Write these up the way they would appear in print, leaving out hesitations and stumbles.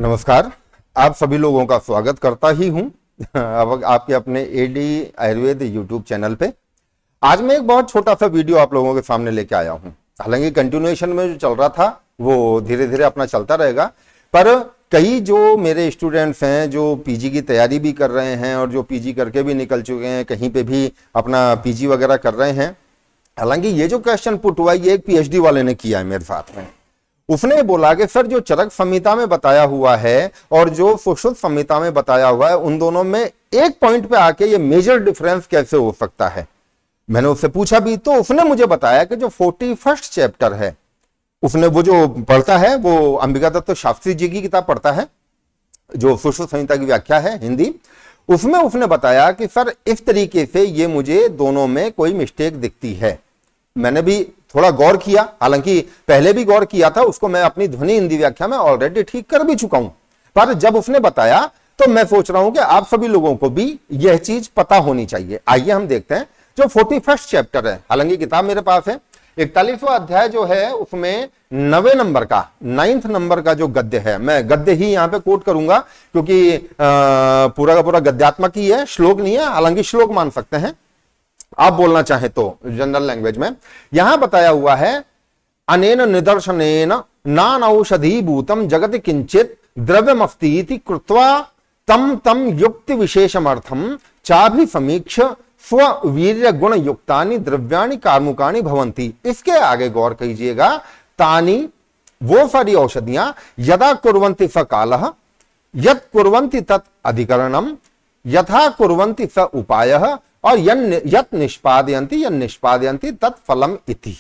नमस्कार। आप सभी लोगों का स्वागत करता ही हूं अब आपके अपने एडी आयुर्वेद यूट्यूब चैनल पे। आज मैं एक बहुत छोटा सा वीडियो आप लोगों के सामने लेके आया हूं। हालांकि कंटिन्यूएशन में जो चल रहा था वो धीरे धीरे अपना चलता रहेगा, पर कई जो मेरे स्टूडेंट्स हैं जो पीजी की तैयारी भी कर रहे हैं और जो पीजी करके भी निकल चुके हैं, कहीं पे भी अपना पीजी वगैरह कर रहे हैं। हालांकि ये जो क्वेश्चन पुट हुआ ये एक पीएचडी वाले ने किया है मेरे साथ में। उसने बोला कि सर जो चरक संहिता में बताया हुआ है और जो सुश्रुत संहिता में बताया हुआ है उन दोनों में एक पॉइंट पे आके ये मेजर डिफरेंस कैसे हो सकता है। मैंने उससे पूछा भी तो उसने मुझे बताया कि जो 41st चैप्टर है उसने वो जो पढ़ता है वो अंबिका दत्त शास्त्री जी की किताब पढ़ता है जो सुश्रुत संहिता की व्याख्या है हिंदी। उसमें उसने बताया कि सर इस तरीके से ये मुझे दोनों में कोई मिस्टेक दिखती है। मैंने भी थोड़ा गौर किया, हालांकि पहले भी गौर किया था, उसको मैं अपनी ध्वनि हिंदी व्याख्या में ऑलरेडी ठीक कर भी चुका हूं, पर जब उसने बताया तो मैं सोच रहा हूं कि आप सभी लोगों को भी यह चीज पता होनी चाहिए। आइए हम देखते हैं जो 41st चैप्टर है। हालांकि किताब मेरे पास है। 41वां अध्याय जो है उसमें 9वें नंबर का 9th नंबर का जो गद्य है, मैं गद्य ही यहां पे कोट करूंगा क्योंकि पूरा का पूरा गद्यात्मक ही है, श्लोक नहीं है। हालांकि श्लोक मान सकते हैं आप बोलना चाहे तो जनरल लैंग्वेज में। यहां बताया हुआ है अनेन निदर्शनेन नान औषधि भूतम जगत किंचित द्रव्यमस्तीति कृत्वा तम तम युक्ति विशेषमर्थम चाभि समीक्ष स्व वीर्य गुण युक्तानि द्रव्याणि कार्मुकानि भवन्ति। इसके आगे गौर कीजिएगा, तानि वो सारी औषधियां यदा कुर्वन्ति स कालः यत् कुर्वन्ति तत् अधिकरणम यथा कुर्वन्ति स उपायः और यत् निष्पादयन्ति यन् निष्पादयन्ति तत्फलम इति।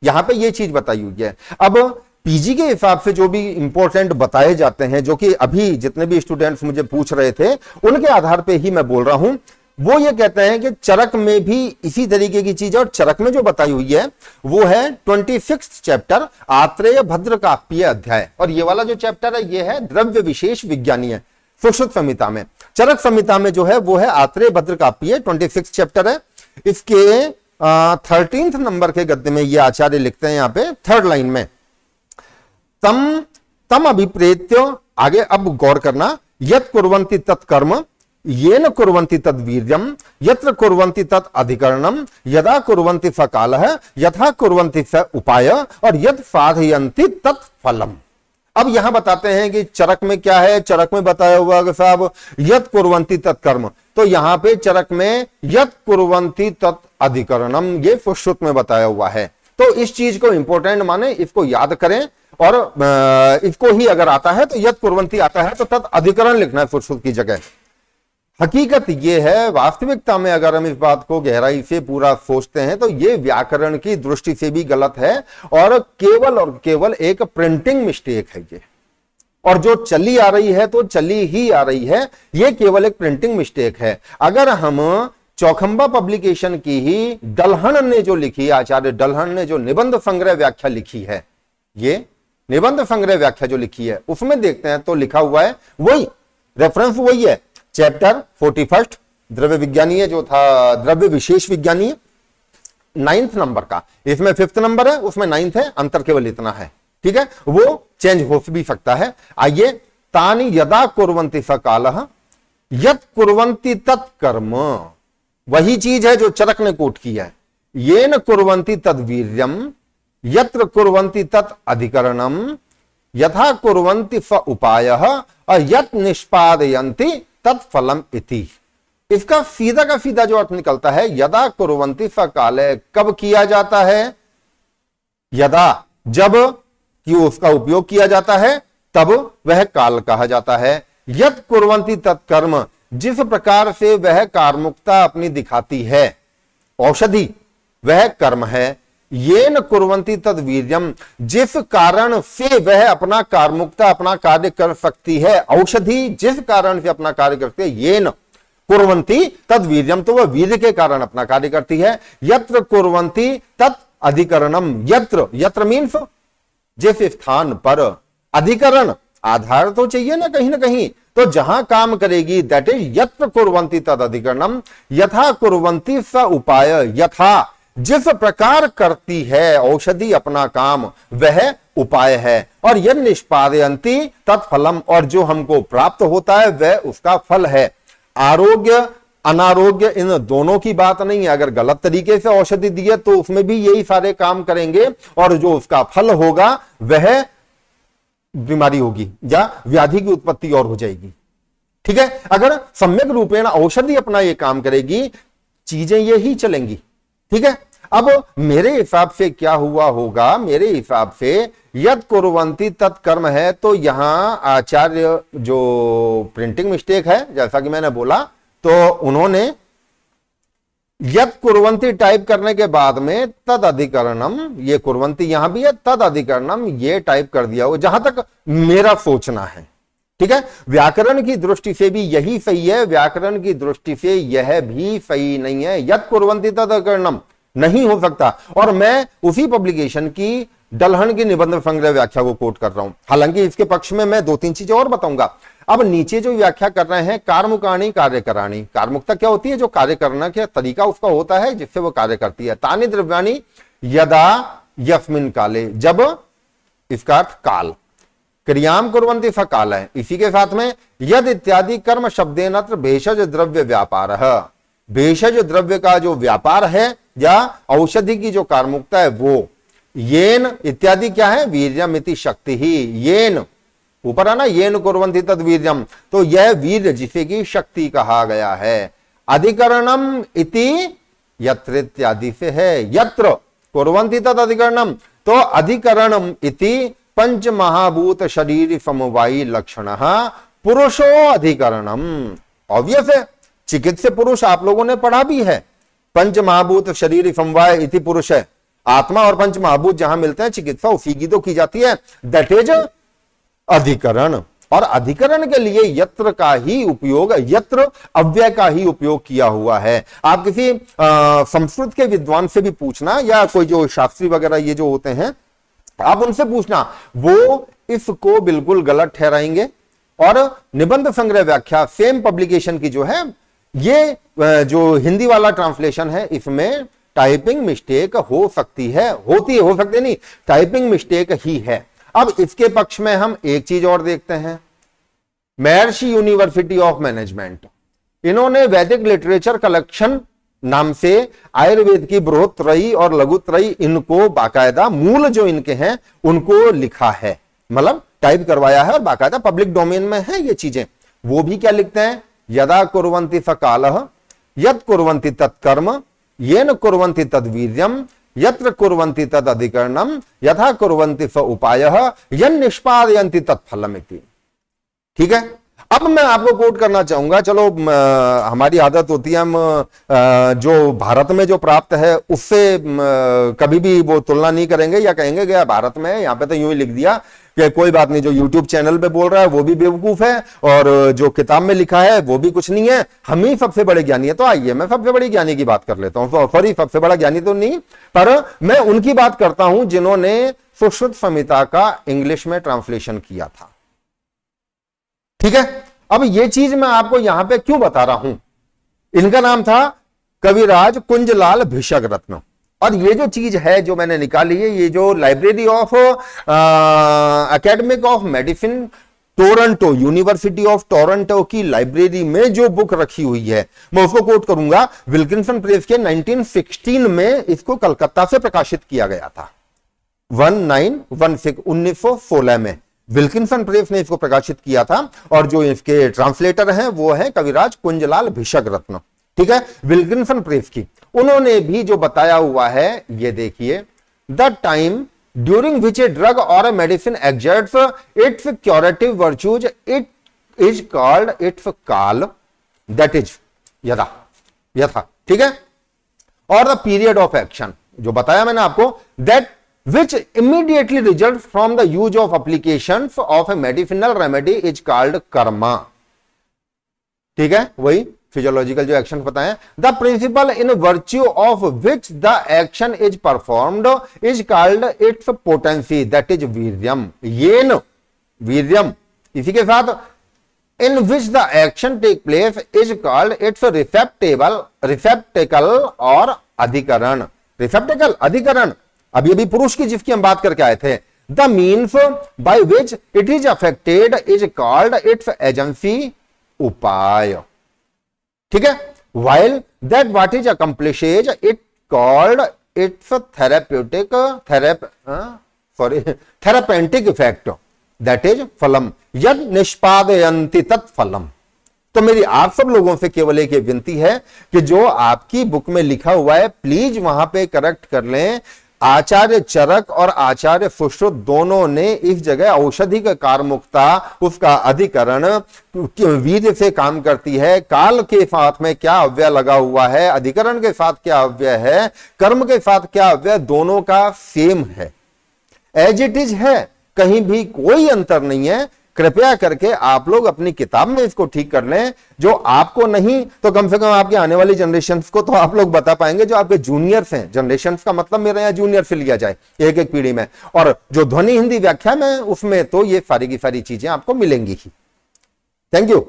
यहां पे ये चीज बताई हुई है। अब पीजी के हिसाब से जो भी इंपॉर्टेंट बताए जाते हैं, जो कि अभी जितने भी स्टूडेंट्स मुझे पूछ रहे थे उनके आधार पे ही मैं बोल रहा हूं, वो ये कहते हैं कि चरक में भी इसी तरीके की चीज है। और चरक में जो बताई हुई है वो है 26th चैप्टर आत्रेय भद्र काप्य अध्याय। और ये वाला जो चैप्टर है ये है द्रव्य विशेष विज्ञानी है सुश्रुत संहिता में। चरक संहिता में जो है वो है आत्रेय भद्र काप्य 26th चैप्टर है। इसके 13th नंबर के गद्य में ये आचार्य लिखते हैं यहां पे 3rd लाइन में, तम तम अभिप्रेत्य, आगे अब गौर करना, यत् कुर्वन्ति तत्कर्म येन कुर्वन्ति तद् वीर्यम यत्र कुर्वन्ति तत् अधिकरणम यदा कुर्वन्ति स कालः यथा कुर्वन्ति स उपाय और यत् साधयन्ति तत् फलम। अब यहां बताते हैं कि चरक में क्या है। चरक में बताया हुआ कि साहब यत् कुर्वन्ति तत्कर्म, तो यहां पे चरक में यत् कुर्वन्ति तत् अधिकरणम ये सुश्रुत में बताया हुआ है। तो इस चीज को इंपॉर्टेंट माने, इसको याद करें और इसको ही अगर आता है तो यत् कुर्वन्ति आता है तो तत् अधिकरण लिखना है सुश्रुत की जगह। हकीकत ये है, वास्तविकता में अगर हम इस बात को गहराई से पूरा सोचते हैं तो ये व्याकरण की दृष्टि से भी गलत है और केवल एक प्रिंटिंग मिस्टेक है ये। और जो चली आ रही है तो चली ही आ रही है, ये केवल एक प्रिंटिंग मिस्टेक है। अगर हम चौखंबा पब्लिकेशन की ही डलहन ने जो लिखी, आचार्य डलहन ने जो निबंध संग्रह व्याख्या लिखी है, ये निबंध संग्रह व्याख्या जो लिखी है उसमें देखते हैं तो लिखा हुआ है वही, रेफरेंस वही है, चैप्टर 41 द्रव्य विज्ञानी है जो था द्रव्य विशेष विज्ञानी, 9th नंबर का। इसमें 5th नंबर है, उसमें 9th है, अंतर केवल इतना है, ठीक है, वो चेंज हो भी सकता है। आइए, तानि यदा कुर्वन्ति स कालः यत् कुर्वन्ति तत्कर्म, वही चीज है जो चरक ने कोट की है, येन कुर्वन्ति तद्वीर्यम यत्र कुर्वन्ति तत् अधिकरणम यथा कुर्वन्ति स उपायः और यत् निष्पादयन्ति तत्फलम इति। इसका सीधा का सीधा जो अर्थ निकलता है, यदा कुर्वन्ति स काले, कब किया जाता है, यदा जब कि उसका उपयोग किया जाता है तब वह काल कहा जाता है। यत् कुर्वन्ति तत्कर्म, जिस प्रकार से वह कार्मुकता अपनी दिखाती है, औषधि वह कर्म है। येन कुर्वन्ति तद् वीर्यम, जिस कारण से वह अपना कार्मुकता अपना कार्य कर सकती है, औषधि जिस कारण से अपना कार्य करती है, येन कुर्वन्ति तद् वीर्यम, तो वह वीर्य के कारण अपना कार्य करती है। यत्र कुर्वन्ति तत् अधिकरणम, यत्र मीन्स जिस स्थान पर, अधिकरण आधार तो चाहिए ना कहीं, तो जहां काम करेगी दैट इज यत्र कुर्वन्ति तद् अधिकरणम, यथा कुर्वन्ति स उपाय, यथा जिस प्रकार करती है औषधि अपना काम वह उपाय है, और यह निष्पादयंती तत्फलम, और जो हमको प्राप्त होता है वह उसका फल है। आरोग्य अनारोग्य इन दोनों की बात नहीं है। अगर गलत तरीके से औषधि दी है तो उसमें भी यही सारे काम करेंगे, और जो उसका फल होगा वह बीमारी होगी या व्याधि की उत्पत्ति और हो जाएगी। ठीक है, अगर सम्यक रूपेण औषधि अपना ये काम करेगी, चीजें यही चलेंगी। ठीक है, अब मेरे हिसाब से क्या हुआ होगा, मेरे हिसाब से यद कुर्वन्ति तत्कर्म है, तो यहां आचार्य जो प्रिंटिंग मिस्टेक है, जैसा कि मैंने बोला, तो उन्होंने यद कुर्वन्ति टाइप करने के बाद में तद अधिकरणम, ये कुर्वन्ति यहां भी है, तद अधिकरणम ये टाइप कर दिया हो, जहां तक मेरा सोचना है। ठीक है, व्याकरण की दृष्टि से भी यही सही है, व्याकरण की दृष्टि से यह भी सही नहीं है। यद कुर्वन्ति तद अधिकरणम नहीं हो सकता, और मैं उसी पब्लिकेशन की डलहन की निबंध संग्रह व्याख्या को कोट कर रहा हूं। हालांकि इसके पक्ष में मैं 2-3 चीजें और बताऊंगा। अब नीचे जो व्याख्या कर रहे हैं, कारमुकाणी कार्यकराणी, कारमुकता क्या होती है, जो कार्य करना का तरीका उसका होता है जिससे वो कार्य करती है। तानि द्रव्याणि यदा यस्मिन काले, जब, इसका अर्थ काल, क्रियाम कुर्वन्ति स काल है। इसी के साथ में यद इत्यादि कर्म शब्देन भेषज द्रव्य व्यापार, भेषज द्रव्य का जो व्यापार है या औषधि की जो कारमुकता है वो, येन इत्यादि क्या है, वीर्यम इति शक्ति ही, येन ऊपर है ना, येन कुर्वन्ति तद वीर्यम, तो यह वीर्य जिसे की शक्ति कहा गया है। अधिकरणम इति यत्र इत्यादि से है, यत्र कुर्वन्ति तद अधिकरणम, तो अधिकरणम इति पंच महाभूत शरीर समवायी लक्षण पुरुषो अधिकरणम। ऑब्वियस है, चिकित्सा पुरुष आप लोगों ने पढ़ा भी है, पंच महाभूत शरीर समवाय इति पुरुष है। आत्मा और पंच महाभूत जहां मिलते हैं, चिकित्सा उसी की तो की जाती है, दैट इज अधिकरण। और अधिकरण के लिए यत्र का ही उपयोग, यत्र अव्यय का ही उपयोग किया हुआ है। आप किसी संस्कृत के विद्वान से भी पूछना, या कोई जो शास्त्री वगैरह ये जो होते हैं, आप उनसे पूछना, वो इसको बिल्कुल गलत ठहराएंगे। और निबंध संग्रह व्याख्या सेम पब्लिकेशन की जो है, ये जो हिंदी वाला ट्रांसलेशन है, इसमें टाइपिंग मिस्टेक हो सकती है, होती है, हो सकती नहीं, टाइपिंग मिस्टेक ही है। अब इसके पक्ष में हम एक चीज और देखते हैं, महर्षि यूनिवर्सिटी ऑफ मैनेजमेंट, इन्होंने वैदिक लिटरेचर कलेक्शन नाम से आयुर्वेद की बृहत्त्रयी और लघुत्रयी, इनको बाकायदा मूल जो इनके हैं उनको लिखा है, मतलब टाइप करवाया है, और बाकायदा पब्लिक डोमेन में है ये चीजें। वो भी क्या लिखते हैं, यदा कुर्वन्ति स कालः, यत् कुर्वन्ति तत्कर्म, येन कुर्वन्ति तद वीर्यम, यत्र कुर्वन्ति तद अधिकरणम, यथा कुर्वन्ति स उपायः, यन् निष्पादयन्ति तत्फलम् इति। ठीक है, अब मैं आपको कोट करना चाहूंगा। चलो हमारी आदत होती है, हम जो भारत में जो प्राप्त है उससे कभी भी वो तुलना नहीं करेंगे, या कहेंगे कि भारत में, यहाँ पे तो यूं ही लिख दिया कि कोई बात नहीं, जो यूट्यूब चैनल पे बोल रहा है वो भी बेवकूफ है, और जो किताब में लिखा है वो भी कुछ नहीं है, हम ही सबसे बड़े ज्ञानी है। तो आइए मैं सबसे बड़े ज्ञानी की बात कर लेता हूं। सॉरी, सबसे बड़ा ज्ञानी तो नहीं, पर मैं उनकी बात करता हूं जिन्होंने सुश्रुत संहिता का इंग्लिश में ट्रांसलेशन किया था। ठीक है, अब ये चीज मैं आपको यहां पे क्यों बता रहा हूं, इनका नाम था कविराज कुंजलाल भिषक रत्न। और ये जो चीज है जो मैंने निकाली है, ये जो library of academic of medicine Toronto, university of Toronto की लाइब्रेरी में जो बुक रखी हुई है, मैं उसको कोट करूंगा। विल्किंसन प्रेस के 1916 में इसको कलकत्ता से प्रकाशित किया गया था, 1916 में विल्किंसन प्रेस ने इसको प्रकाशित किया था, और जो इसके ट्रांसलेटर हैं वो है कविराज कुंजलाल भिषक रत्न। ठीक है, विल्किंसन प्रेस की, उन्होंने भी जो बताया हुआ है ये देखिए, the time during which a drug और a medicine exerts its curative virtues, it is called its काल, दैट इज यथा यथा। ठीक है, और द पीरियड ऑफ एक्शन जो बताया मैंने आपको, that which immediately results from the use of applications of a medicinal remedy is called karma। ठीक है, वही फिजियोलॉजिकल जो एक्शन बताए, the principle in virtue of which the action is performed is called its potency, that is वीर्यम, येन वीर्यम। इसी के साथ in which the action take place is called its receptable, receptacle और अधिकरण। रिसेप्टेकल अधिकरण, अभी अभी पुरुष की जिसकी हम बात करके आए थे। The means by which it is affected is called it's agency, उपाय। ठीक है, while that what is accomplishes it called its therapeutic effect, that is फलम, यद निष्पादयन्ति तत्फलम। तो मेरी आप सब लोगों से केवल एक विनती है कि जो आपकी बुक में लिखा हुआ है प्लीज वहां पे करेक्ट कर लें। आचार्य चरक और आचार्य सुश्रुत दोनों ने इस जगह औषधि का कारमुक्ता, उसका अधिकरण वीर्य से काम करती है, काल के साथ में क्या अव्यय लगा हुआ है, अधिकरण के साथ क्या अव्यय है, कर्म के साथ क्या अव्यय, दोनों का सेम है, एज इट इज है, कहीं भी कोई अंतर नहीं है। कृपया करके आप लोग अपनी किताब में इसको ठीक कर लें। जो आपको नहीं तो कम से कम आपके आने वाली जनरेशंस को तो आप लोग बता पाएंगे, जो आपके जूनियर्स हैं, जनरेशंस का मतलब मेरा यहाँ जूनियर से लिया जाए एक एक पीढ़ी में, और जो ध्वनि हिंदी व्याख्या में उसमें तो ये सारी की सारी चीजें आपको मिलेंगी ही। Thank you.